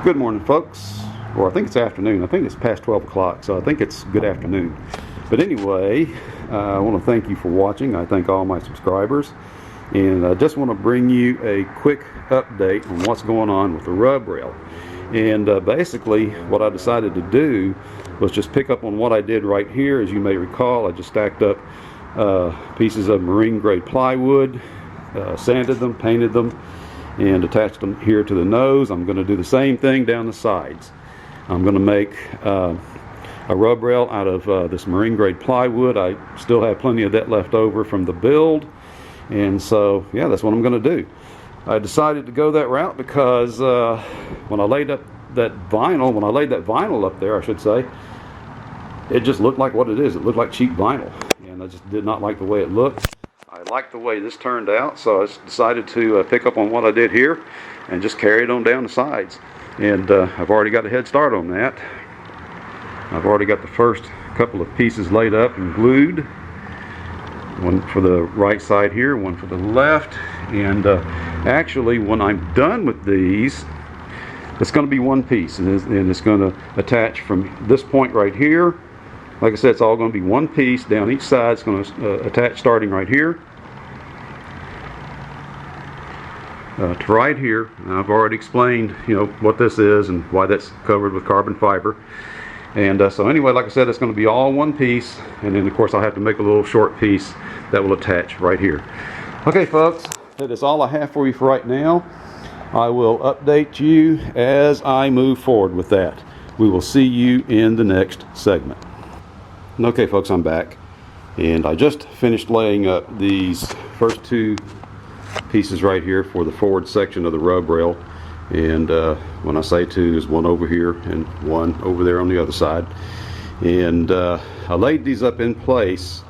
Good morning, folks. Or I think it's afternoon. I think it's past 12 o'clock, so I think it's good afternoon. But anyway, I want to thank you for watching. I thank all my subscribers. And I just want to bring you a quick update on what's going on with the rub rail. And basically, what I decided to do was just pick up on what I did right here. As you may recall, I just stacked up pieces of marine grade plywood, sanded them, painted them, and attached them here to the nose. I'm going to do the same thing down the sides. I'm going to make a rub rail out of this marine grade plywood. I still have plenty of that left over from the build, and so yeah, that's what I'm going to do. I decided to go that route because when I laid up that vinyl, up there, I should say, it just looked like what it is. It looked like cheap vinyl, and I just did not like the way it looked. I like the way this turned out, so I decided to pick up on what I did here and just carry it on down the sides. And I've already got a head start on that. I've already got the first couple of pieces laid up and glued. One for the right side here, one for the left. And actually, when I'm done with these, it's going to be one piece, and it's going to attach from this point right here. Like I said, it's all going to be one piece down each side. It's going to attach starting right here to right here. And I've already explained, what this is and why that's covered with carbon fiber. And so anyway, like I said, it's going to be all one piece. And then, of course, I'll have to make a little short piece that will attach right here. Okay, folks, that is all I have for you for right now. I will update you as I move forward with that. We will see you in the next segment. Okay, folks, I'm back, and I just finished laying up these first two pieces right here for the forward section of the rub rail. And when I say two, there's one over here and one over there on the other side. And I laid these up in place,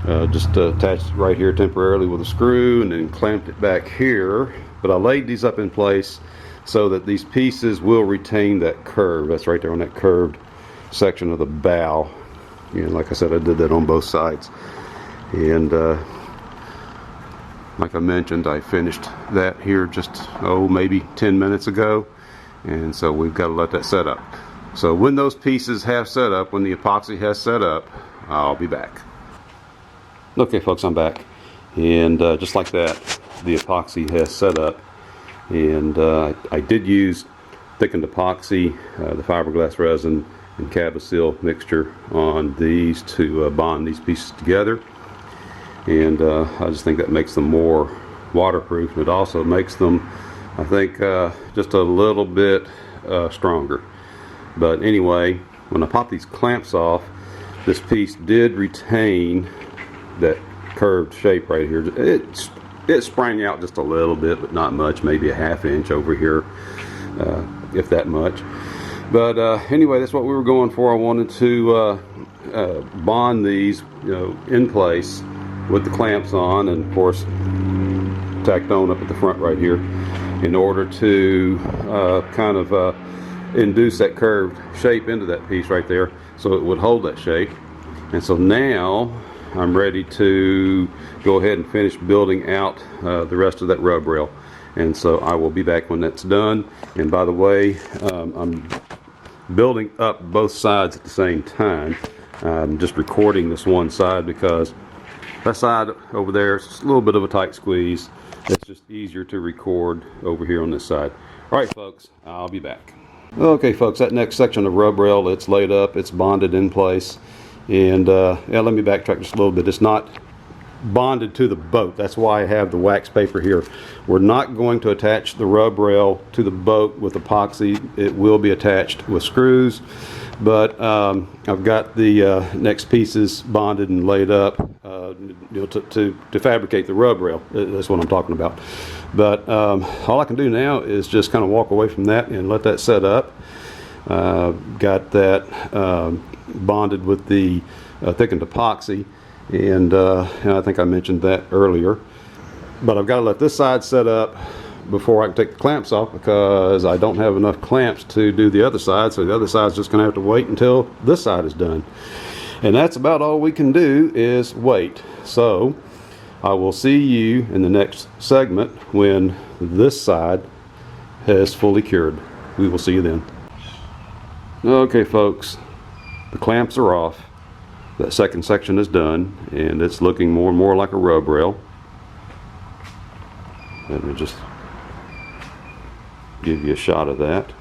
just attached right here temporarily with a screw, and then clamped it back here. But I laid these up in place so that these pieces will retain that curve. That's right there on that curved section of the bow. And like I said, I did that on both sides. And like I mentioned, I finished that here just, maybe 10 minutes ago. And so we've got to let that set up. So when those pieces have set up, when the epoxy has set up, I'll be back. Okay, folks, I'm back. And just like that, the epoxy has set up. And I did use thickened epoxy, the fiberglass resin, and Cavasil mixture on these to bond these pieces together. And I just think that makes them more waterproof. It also makes them, I think, just a little bit stronger. But anyway, when I pop these clamps off, this piece did retain that curved shape right here. It sprang out just a little bit, but not much, maybe a ½ inch over here, if that much. But anyway, that's what we were going for. I wanted to bond these, in place with the clamps on, and of course tacked on up at the front right here, in order to kind of induce that curved shape into that piece right there, so it would hold that shape. And so now I'm ready to go ahead and finish building out the rest of that rub rail. And so I will be back when that's done. And by the way, I'm building up both sides at the same time. I'm just recording this one side because that side over there is just a little bit of a tight squeeze. It's just easier to record over here on this side. All right, folks, I'll be back. Okay, folks, that next section of rub rail, it's laid up, it's bonded in place. And yeah, let me backtrack just a little bit. It's not bonded to the boat. That's why I have the wax paper here. We're not going to attach the rub rail to the boat with epoxy. It will be attached with screws. But I've got the next pieces bonded and laid up to fabricate the rub rail. That's what I'm talking about. But all I can do now is just kind of walk away from that and let that set up. Got that bonded with the thickened epoxy, and I think I mentioned that earlier. But I've got to let this side set up before I can take the clamps off, because I don't have enough clamps to do the other side, so the other side's just going to have to wait until this side is done. And that's about all we can do, is wait. So I will see you in the next segment when this side has fully cured. we will see you then. Okay folks, the clamps are off. That second section is done, and it's looking more and more like a rub rail. Let me just give you a shot of that.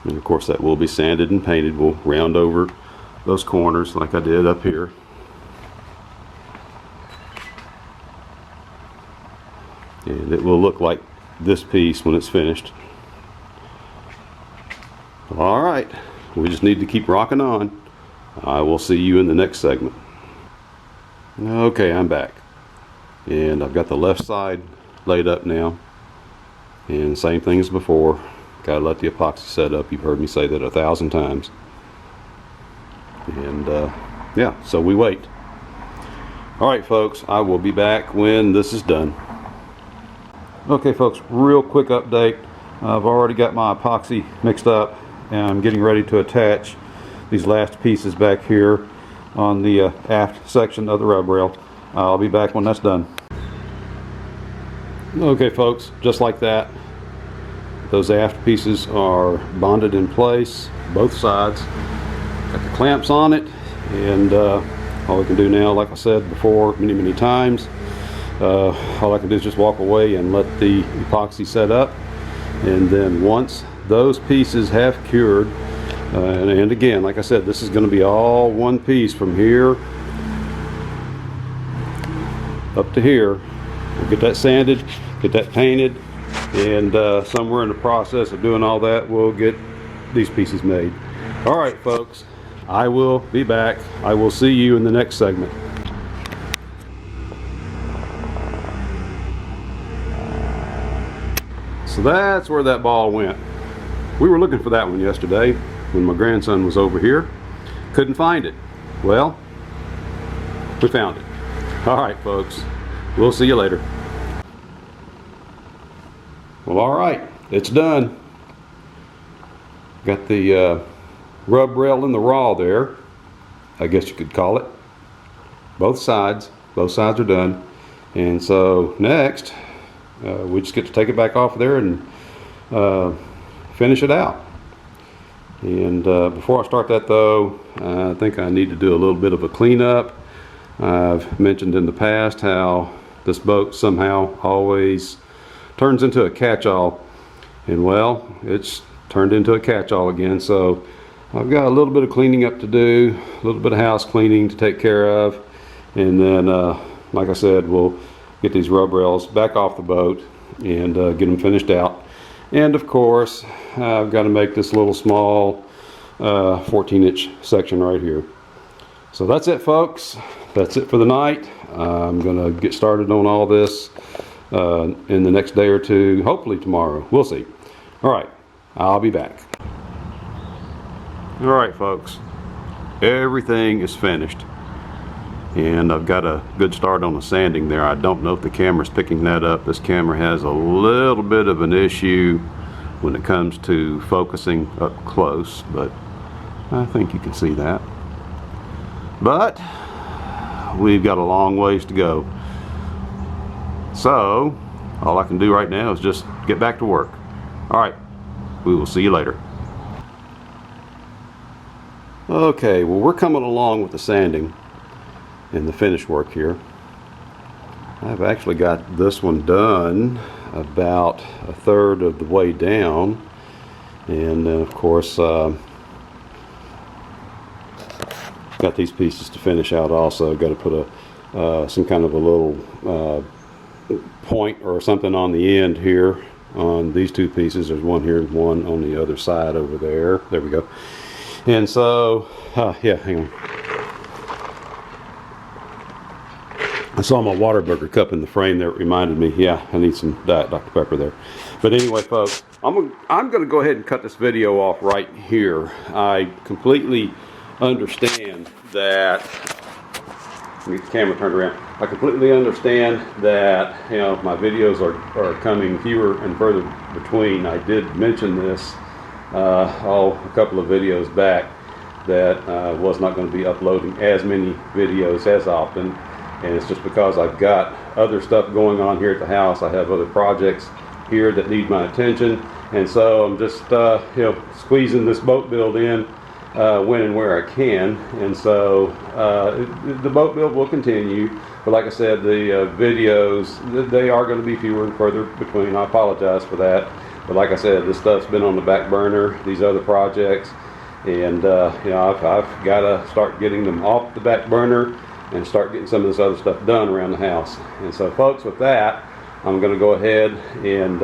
And of course that will be sanded and painted. We'll round over those corners like I did up here. And it will look like this piece when it's finished. Alright, we just need to keep rocking on. I will see you in the next segment. Okay, I'm back. And I've got the left side laid up now. And same thing as before. Gotta let the epoxy set up. You've heard me say that 1,000 times. And yeah, so we wait. Alright folks, I will be back when this is done. Okay folks, real quick update. I've already got my epoxy mixed up, and I'm getting ready to attach these last pieces back here on the aft section of the rub rail. I'll be back when that's done. Okay folks, just like that, those aft pieces are bonded in place, both sides. Got the clamps on it, and all we can do now, like I said before many times, all I can do is just walk away and let the epoxy set up. And then once those pieces have cured, and again, like I said, this is going to be all one piece from here up to here. We'll get that sanded, get that painted, and somewhere in the process of doing all that, we'll get these pieces made. Alright folks, I will be back. I will see you in the next segment. So that's where that ball went. We were looking for that one yesterday when my grandson was over here. Couldn't find it. Well, we found it. Alright folks, we'll see you later. Well, alright, it's done. Got the rub rail in the raw there, I guess you could call it. Both sides are done. And so next, we just get to take it back off there and finish it out. And before I start that though, I think I need to do a little bit of a cleanup. I've mentioned in the past how this boat somehow always turns into a catch-all, and well, it's turned into a catch-all again. So I've got a little bit of cleaning up to do, a little bit of house cleaning to take care of, and then like I said, we'll get these rub rails back off the boat and get them finished out. And of course, I've got to make this little small 14-inch section right here. So that's it folks, that's it for the night. I'm gonna get started on all this in the next day or two, hopefully tomorrow, we'll see. Alright, I'll be back. Alright folks, everything is finished, and I've got a good start on the sanding there. I don't know if the camera's picking that up. This camera has a little bit of an issue when it comes to focusing up close, but I think you can see that. But we've got a long ways to go. So all I can do right now is just get back to work. Alright, we will see you later. Okay, well we're coming along with the sanding and the finish work here. I've actually got this one done about a third of the way down, and then of course got these pieces to finish out also. Got to put a some kind of a little point or something on the end here on these two pieces. There's one here and one on the other side over there. There we go. And so yeah, hang on, I saw my Whataburger cup in the frame there. It reminded me, yeah, I need some Diet Dr. Pepper there. But anyway folks, I'm gonna go ahead and cut this video off right here. I completely understand that, let me get the camera turned around. I completely understand that, you know, my videos are coming fewer and further between. I did mention this a couple of videos back, that was not going to be uploading as many videos as often, and it's just because I've got other stuff going on here at the house. I have other projects here that need my attention, and so I'm just squeezing this boat build in when and where I can. And so the boat build will continue, but like I said, the videos, they are going to be fewer and further between. I apologize for that, but like I said, this stuff's been on the back burner, these other projects, and I've got to start getting them off the back burner and start getting some of this other stuff done around the house. And so folks, with that, I'm going to go ahead and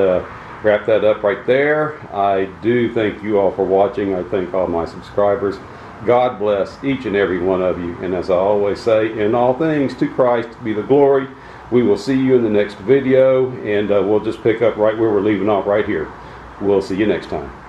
wrap that up right there. I do thank you all for watching. I thank all my subscribers. God bless each and every one of you. And as I always say, in all things to Christ be the glory. We will see you in the next video, and we'll just pick up right where we're leaving off right here. We'll see you next time.